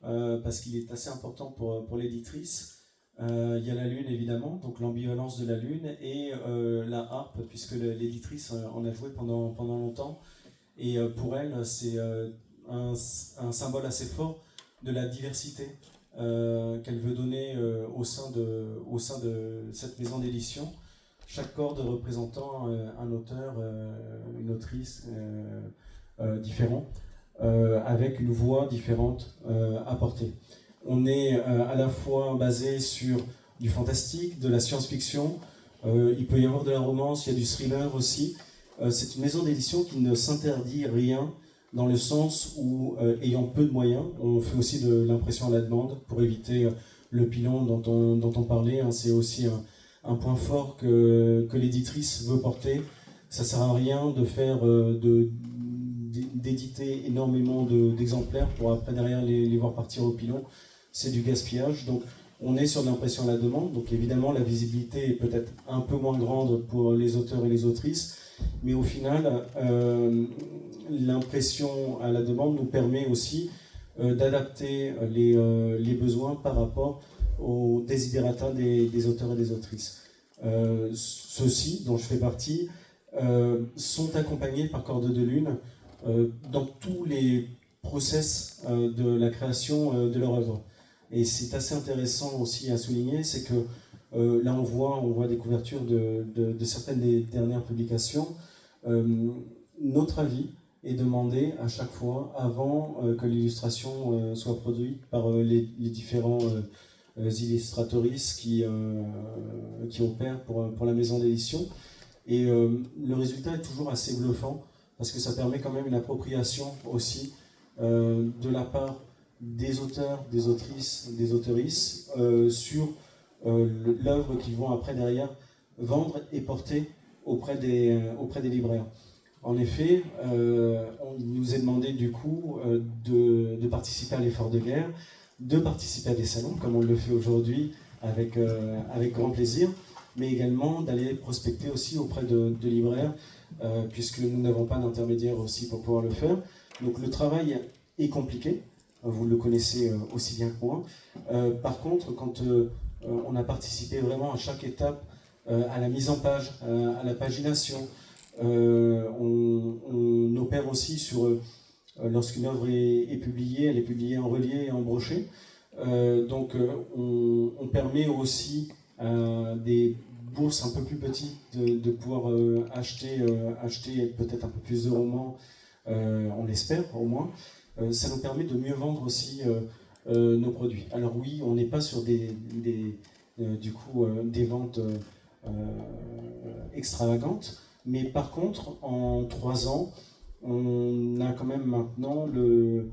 parce qu'il est assez important pour l'éditrice. Il y a la Lune évidemment, donc l'ambivalence de la Lune, et la harpe, puisque l'éditrice en a joué pendant longtemps. Et pour elle, c'est un symbole assez fort de la diversité qu'elle veut donner au sein de cette maison d'édition. Chaque corde représentant un auteur, une autrice différent, avec une voix différente à porter. On est à la fois basé sur du fantastique, de la science-fiction, il peut y avoir de la romance, il y a du thriller aussi. C'est une maison d'édition qui ne s'interdit rien, dans le sens où, ayant peu de moyens, on fait aussi de l'impression à la demande pour éviter le pilon dont on parlait. Hein. C'est aussi un point fort que l'éditrice veut porter. Ça ne sert à rien de faire d'éditer énormément d'exemplaires pour après derrière les voir partir au pilon. C'est du gaspillage. Donc on est sur de l'impression à la demande. Donc évidemment la visibilité est peut-être un peu moins grande pour les auteurs et les autrices. Mais au final, l'impression à la demande nous permet aussi d'adapter les besoins par rapport aux desiderata des auteurs et des autrices. Ceux-ci, dont je fais partie, sont accompagnés par Corde de Lune dans tous les process de la création de leur œuvre. Et c'est assez intéressant aussi à souligner, c'est que là on voit des couvertures de certaines des dernières publications. Notre avis est demandé à chaque fois avant que l'illustration soit produite par les différents illustratrices qui opèrent pour la maison d'édition. Et le résultat est toujours assez bluffant parce que ça permet quand même une appropriation aussi de la part des auteurs, des autrices, des auteurices sur l'œuvre qu'ils vont après derrière vendre et porter auprès des libraires. En effet, on nous est demandé du coup de participer à l'effort de guerre, de participer à des salons comme on le fait aujourd'hui avec grand plaisir, mais également d'aller prospecter aussi auprès de libraires puisque nous n'avons pas d'intermédiaire aussi pour pouvoir le faire. Donc le travail est compliqué, vous le connaissez aussi bien que moi. Par contre, quand on a participé vraiment à chaque étape, à la mise en page, à la pagination, on opère aussi sur, lorsqu'une œuvre est publiée, elle est publiée en relié et en brochet. Donc on permet aussi à des bourses un peu plus petites de pouvoir acheter peut-être un peu plus de romans, on l'espère au moins. Ça nous permet de mieux vendre aussi nos produits. Alors oui, on n'est pas sur des ventes extravagantes, mais par contre, en 3 ans, on a quand même maintenant le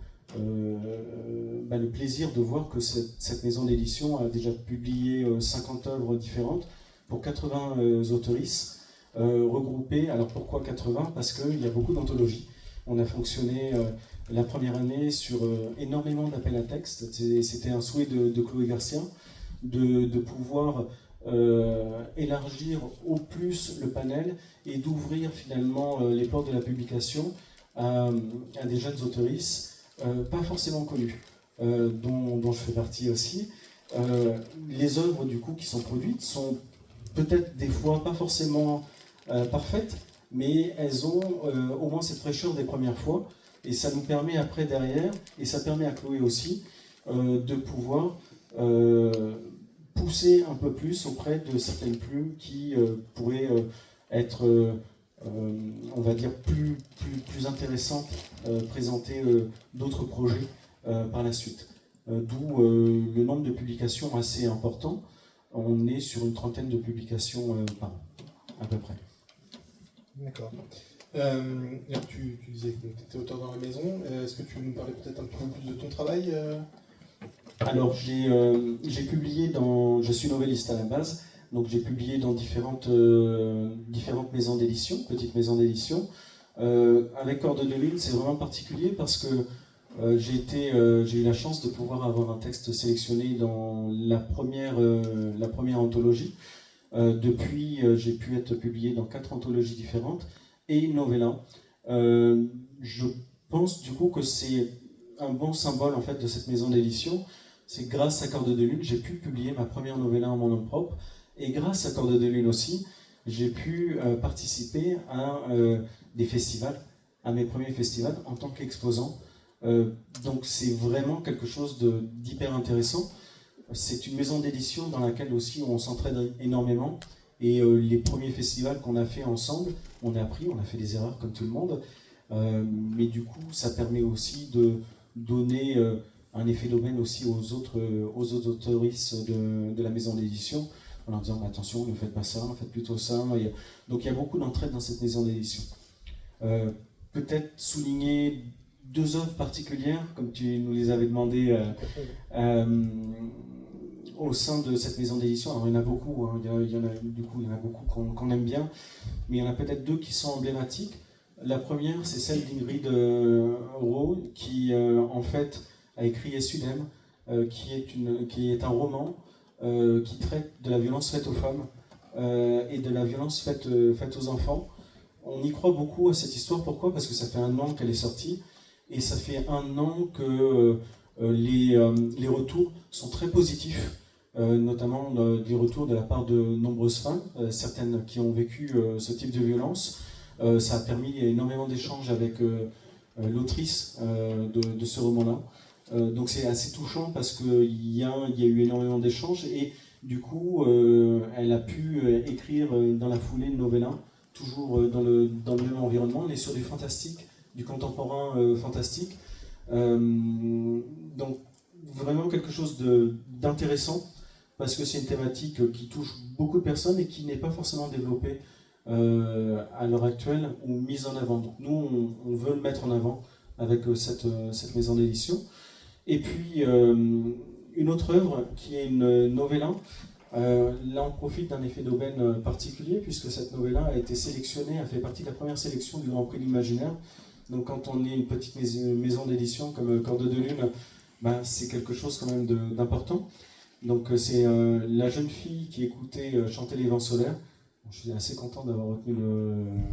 plaisir de voir que cette maison d'édition a déjà publié 50 œuvres différentes pour 80 autoristes regroupées. Alors pourquoi 80 ? Parce qu'il y a beaucoup d'anthologies. On a fonctionné la première année sur énormément d'appels à texte. C'était un souhait de Chloé Garcia de pouvoir élargir au plus le panel et d'ouvrir finalement les portes de la publication à des jeunes autoristes pas forcément connus, dont je fais partie aussi. Les œuvres du coup qui sont produites sont peut-être des fois pas forcément parfaites, mais elles ont au moins cette fraîcheur des premières fois, et ça nous permet après derrière, et ça permet à Chloé aussi, de pouvoir pousser un peu plus auprès de certaines plumes qui pourraient être, on va dire, plus intéressantes, présenter d'autres projets par la suite. D'où le nombre de publications assez important. On est sur une trentaine de publications par an, à peu près. D'accord. Tu disais que tu étais auteur dans la maison. Est-ce que tu veux nous parler peut-être un petit peu plus de ton travail Alors, j'ai publié dans... Je suis novelliste à la base, donc j'ai publié dans différentes maisons d'édition, petites maisons d'édition. Avec Corde de Lune, c'est vraiment particulier parce que j'ai eu la chance de pouvoir avoir un texte sélectionné dans la première anthologie. Depuis, j'ai pu être publié dans 4 anthologies différentes et une novella. Je pense du coup que c'est un bon symbole en fait de cette maison d'édition, c'est que grâce à Corde de Lune, j'ai pu publier ma première novella en mon nom propre, et grâce à Corde de Lune aussi, j'ai pu participer à des festivals, à mes premiers festivals en tant qu'exposant. Donc c'est vraiment quelque chose d'hyper intéressant. C'est une maison d'édition dans laquelle aussi on s'entraide énormément. Et les premiers festivals qu'on a fait ensemble, on a appris, on a fait des erreurs comme tout le monde. Mais du coup, ça permet aussi de donner un effet d'aubaine aussi aux autres autoristes de la maison d'édition, en leur disant attention, ne faites pas ça, faites plutôt ça. Et donc il y a beaucoup d'entraide dans cette maison d'édition. Peut-être souligner 2 œuvres particulières, comme tu nous les avais demandé au sein de cette maison d'édition. Alors il y en a beaucoup, hein. il y en a beaucoup qu'on aime bien, mais il y en a peut-être 2 qui sont emblématiques. La première, c'est celle d'Ingrid Rowe, qui en fait a écrit Essudem, qui est un roman qui traite de la violence faite aux femmes et de la violence faite aux enfants. On y croit beaucoup à cette histoire. Pourquoi ? Parce que ça fait 1 an qu'elle est sortie, et ça fait 1 an que les retours sont très positifs, notamment des retours de la part de nombreuses femmes, certaines qui ont vécu ce type de violence. Ça a permis énormément d'échanges avec l'autrice de ce roman-là. Donc c'est assez touchant parce qu'il y a eu énormément d'échanges, et du coup elle a pu écrire dans la foulée une novella, toujours dans le même environnement. On est sur du fantastique, du contemporain fantastique. Donc vraiment quelque chose d'intéressant, parce que c'est une thématique qui touche beaucoup de personnes et qui n'est pas forcément développée à l'heure actuelle ou mise en avant. Donc nous, on veut le mettre en avant avec cette maison d'édition. Et puis, une autre œuvre qui est une novella. Là, on profite d'un effet d'aubaine particulier, puisque cette novella a été sélectionnée, a fait partie de la première sélection du Grand Prix de l'Imaginaire. Donc quand on est une petite maison d'édition comme Corde de Lune, ben, c'est quelque chose quand même d'important. Donc c'est la jeune fille qui écoutait chanter les vents solaires. Je suis assez content d'avoir retenu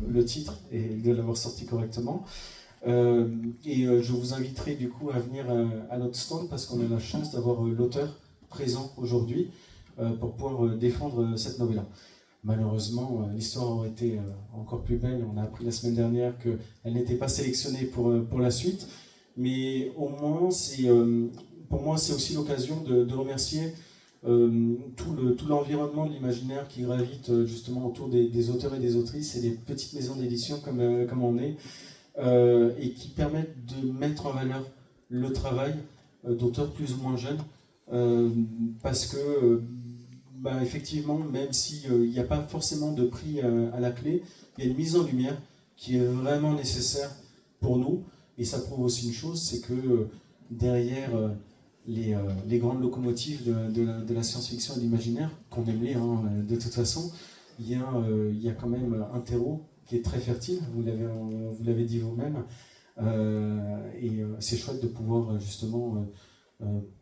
le titre et de l'avoir sorti correctement. Je vous inviterai du coup à venir à notre stand, parce qu'on a la chance d'avoir l'auteur présent aujourd'hui pour pouvoir défendre cette novella. Malheureusement, l'histoire aurait été encore plus belle. On a appris la semaine dernière qu'elle n'était pas sélectionnée pour la suite. Mais au moins, pour moi, c'est aussi l'occasion de remercier tout l'environnement de l'imaginaire qui gravite justement autour des auteurs et des autrices et des petites maisons d'édition comme on est, et qui permettent de mettre en valeur le travail d'auteurs plus ou moins jeunes, parce que effectivement, même s'il n'y a pas forcément de prix à la clé, il y a une mise en lumière qui est vraiment nécessaire pour nous. Et ça prouve aussi une chose, c'est que derrière les grandes locomotives de la science-fiction et de l'imaginaire, qu'on aime les, de toute façon, il y a quand même un terreau qui est très fertile, vous l'avez dit vous-même, et c'est chouette de pouvoir justement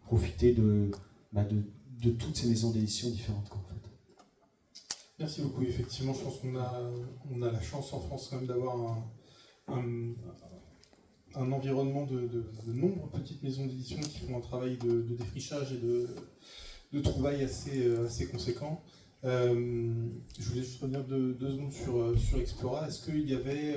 profiter de toutes ces maisons d'édition différentes, en fait. Merci beaucoup. Effectivement, je pense qu'on a la chance en France quand même d'avoir un environnement de nombreuses petites maisons d'édition qui font un travail de défrichage et de trouvailles assez conséquent. Je voulais juste revenir 2 secondes sur Explora. Est-ce qu'il y avait